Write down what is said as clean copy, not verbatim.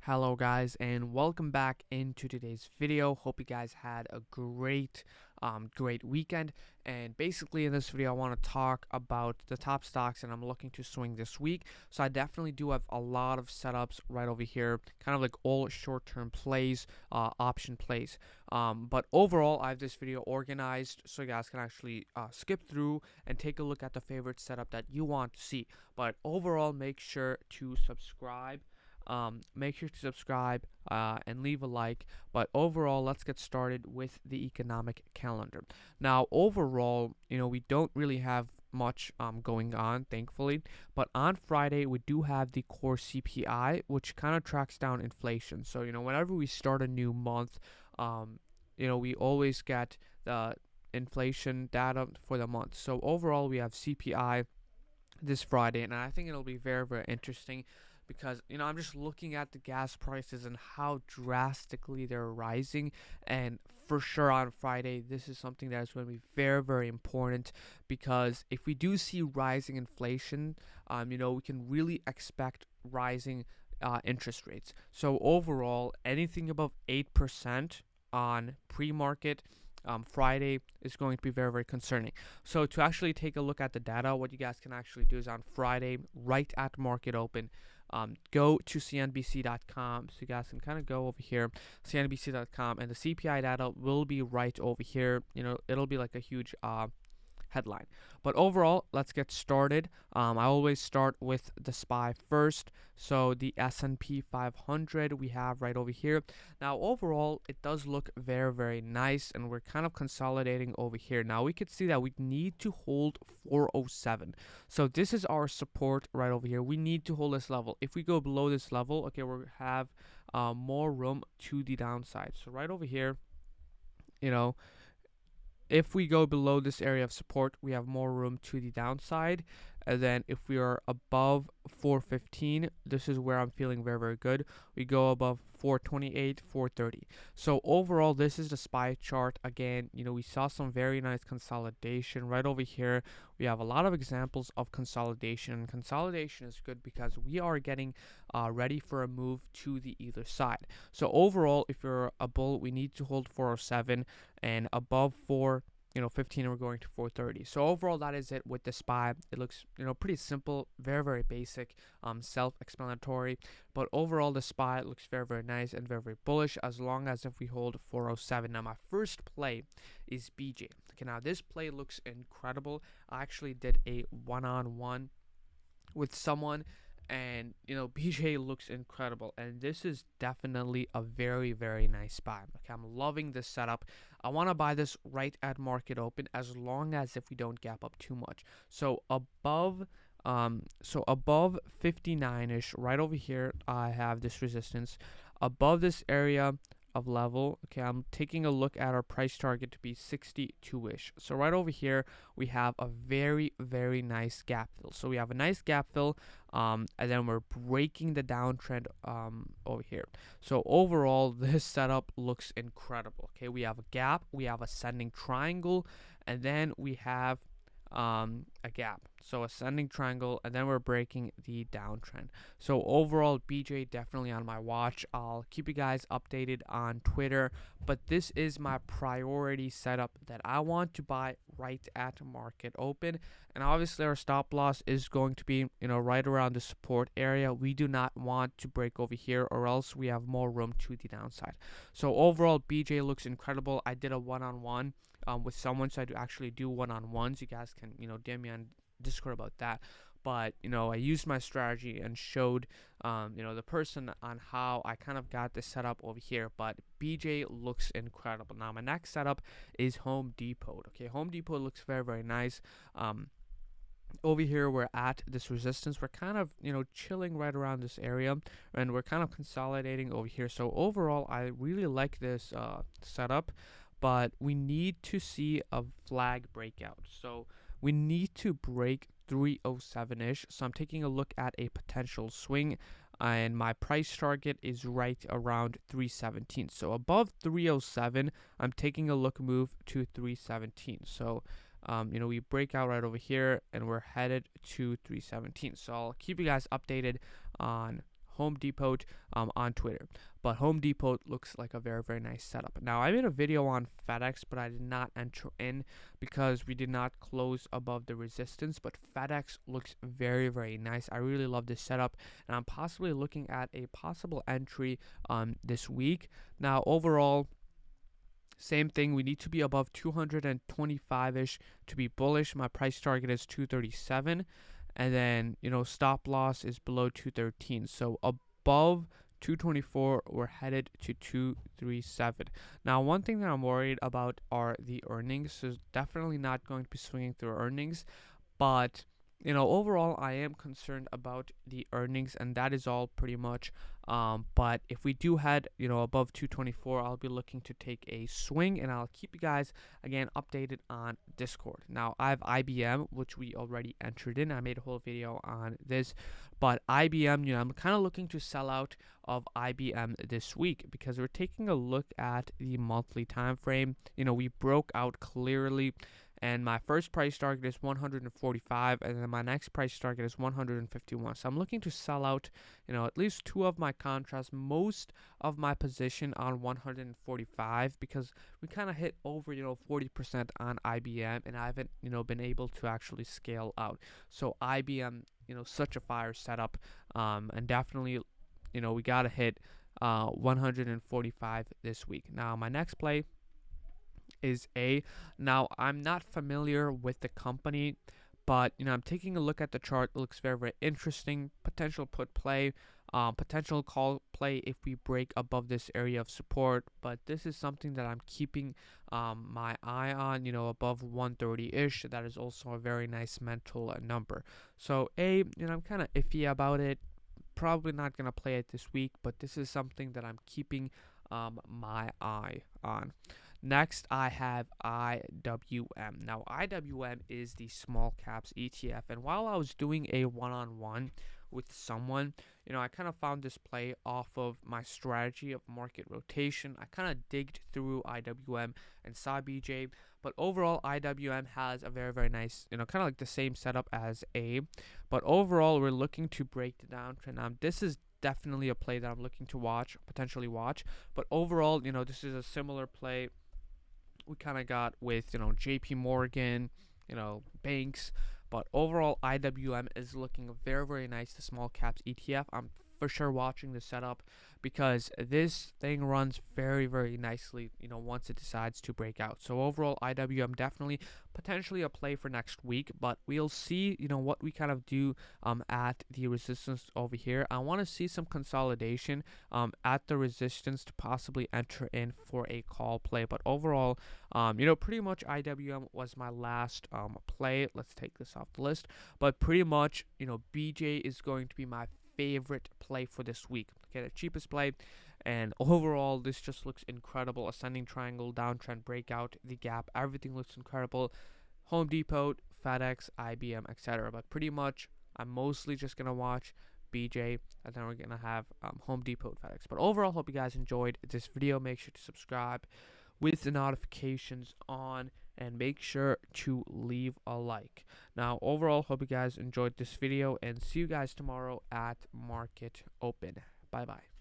Hello guys, and welcome back into today's video. Hope you guys had a great weekend. And basically in this video I want to talk about the top stocks and I'm looking to swing this week. So I definitely do have a lot of setups right over here, kind of like all short-term plays, option plays. But overall I have this video organized so you guys can actually skip through and take a look at the favorite setup that you want to see. But overall, make sure to subscribe. And leave a like. But overall, let's get started with the economic calendar. Now, overall, we don't really have much going on, thankfully. But on Friday, we do have the core CPI, which kind of tracks down inflation. So, whenever we start a new month, we always get the inflation data for the month. So overall, we have CPI this Friday, and I think it'll be very, very interesting because I'm just looking at the gas prices and how drastically they're rising. And for sure on Friday, this is something that is going to be very, very important, because if we do see rising inflation, we can really expect rising interest rates. So overall, anything above 8% on pre-market Friday is going to be very, very concerning. So to actually take a look at the data, what you guys can actually do is on Friday, right at market open, go to CNBC.com. So you guys can kind of go over here, CNBC.com, and the CPI data will be right over here. It'll be like a huge headline. But overall, let's get started. I always start with the SPY first. So the S&P 500 we have right over here. Now overall, it does look very, very nice, and we're kind of consolidating over here. Now we could see that we need to hold 407. So this is our support right over here. We need to hold this level. If we go below this level, okay, we'll have more room to the downside. So right over here, if we go below this area of support, we have more room to the downside. And then if we are above 415, this is where I'm feeling very, very good. We go above 428, 430. So overall, this is the SPY chart. Again, we saw some very nice consolidation right over here. We have a lot of examples of consolidation. Consolidation is good because we are getting ready for a move to the either side. So overall, if you're a bull, we need to hold 407, and above 415, we're going to 430. So overall, that is it with the SPY. It looks pretty simple, very, very basic, self-explanatory. But overall, the SPY looks very, very nice and very, very bullish, as long as if we hold 407. Now my first play is BJ. Okay, now this play looks incredible. I actually did a one-on-one with someone, and BJ looks incredible, and this is definitely a very, very nice buy. Okay, I'm loving this setup. I want to buy this right at market open, as long as if we don't gap up too much. So above 59ish, right over here, I have this resistance. Above this area of level, okay, I'm taking a look at our price target to be 62ish. So right over here, we have a very, very nice gap fill. So we have a nice gap fill, and then we're breaking the downtrend over here. So overall, this setup looks incredible. Okay, we have a gap, we have ascending triangle, and then we have a gap. So ascending triangle, and then we're breaking the downtrend. So overall, BJ definitely on my watch. I'll keep you guys updated on Twitter, but this is my priority setup that I want to buy right at market open. And obviously our stop loss is going to be right around the support area. We do not want to break over here, or else we have more room to the downside. So overall, BJ looks incredible. I did a one-on-one with someone, so I do actually do one-on-ones. You guys can DM me on Discord about that. But I used my strategy and showed the person on how I kind of got this setup over here. But BJ looks incredible. Now my next setup is Home Depot. Okay, Home Depot looks very, very nice. Over here, we're at this resistance. We're kind of chilling right around this area, and we're kind of consolidating over here. So overall, I really like this setup, but we need to see a flag breakout. So we need to break 307-ish. So I'm taking a look at a potential swing, and my price target is right around 317. So above 307, I'm taking a look move to 317. So we break out right over here, and we're headed to 317. So I'll keep you guys updated on Home Depot on Twitter. But Home Depot looks like a very, very nice setup. Now, I made a video on FedEx, but I did not enter in because we did not close above the resistance. But FedEx looks very, very nice. I really love this setup, and I'm possibly looking at a possible entry this week. Now, overall, same thing. We need to be above 225-ish to be bullish. My price target is 237. And then, stop loss is below 213. So above 224, we're headed to 237. Now, one thing that I'm worried about are the earnings. So definitely not going to be swinging through earnings. But overall, I am concerned about the earnings, and that is all pretty much. But if we do head, above 224, I'll be looking to take a swing, and I'll keep you guys again updated on Discord. Now, I have IBM, which we already entered in. I made a whole video on this, but IBM, I'm kind of looking to sell out of IBM this week because we're taking a look at the monthly time frame. We broke out clearly, and my first price target is 145, and then my next price target is 151. So I'm looking to sell out, at least two of my contracts, most of my position on 145, because we kind of hit over, 40% on IBM, and I haven't, been able to actually scale out. So IBM, such a fire setup, and definitely, we gotta hit 145 this week. Now my next play is now I'm not familiar with the company, but I'm taking a look at the chart. It looks very, very interesting. Potential put play, potential call play if we break above this area of support. But this is something that I'm keeping my eye on, above 130-ish. That is also a very nice mental number. So I'm kind of iffy about it. Probably not gonna play it this week, but this is something that I'm keeping my eye on. Next, I have IWM. Now, IWM is the small caps ETF, and while I was doing a one-on-one with someone, I kind of found this play off of my strategy of market rotation. I kind of digged through IWM and saw BJ, but overall, IWM has a very, very nice, kind of like the same setup as but overall, we're looking to break the downtrend. Now, this is definitely a play that I'm looking to potentially watch, but overall, this is a similar play we kind of got with JP Morgan, banks, but overall IWM is looking very, very nice. The small caps ETF, I'm for sure watching the setup because this thing runs very, very nicely, once it decides to break out. So overall, IWM definitely potentially a play for next week, but we'll see, what we kind of do at the resistance over here. I want to see some consolidation at the resistance to possibly enter in for a call play. But overall, pretty much IWM was my last play. Let's take this off the list. But pretty much, BJ is going to be my favorite play for this week. Okay, the cheapest play, and overall this just looks incredible. Ascending triangle, downtrend breakout, the gap, everything looks incredible. Home Depot, FedEx, IBM, etc. But pretty much I'm mostly just gonna watch BJ, and then we're gonna have Home Depot, FedEx. But overall, hope you guys enjoyed this video. Make sure to subscribe with the notifications on, and make sure to leave a like. Now, overall, hope you guys enjoyed this video, and see you guys tomorrow at Market Open. Bye bye.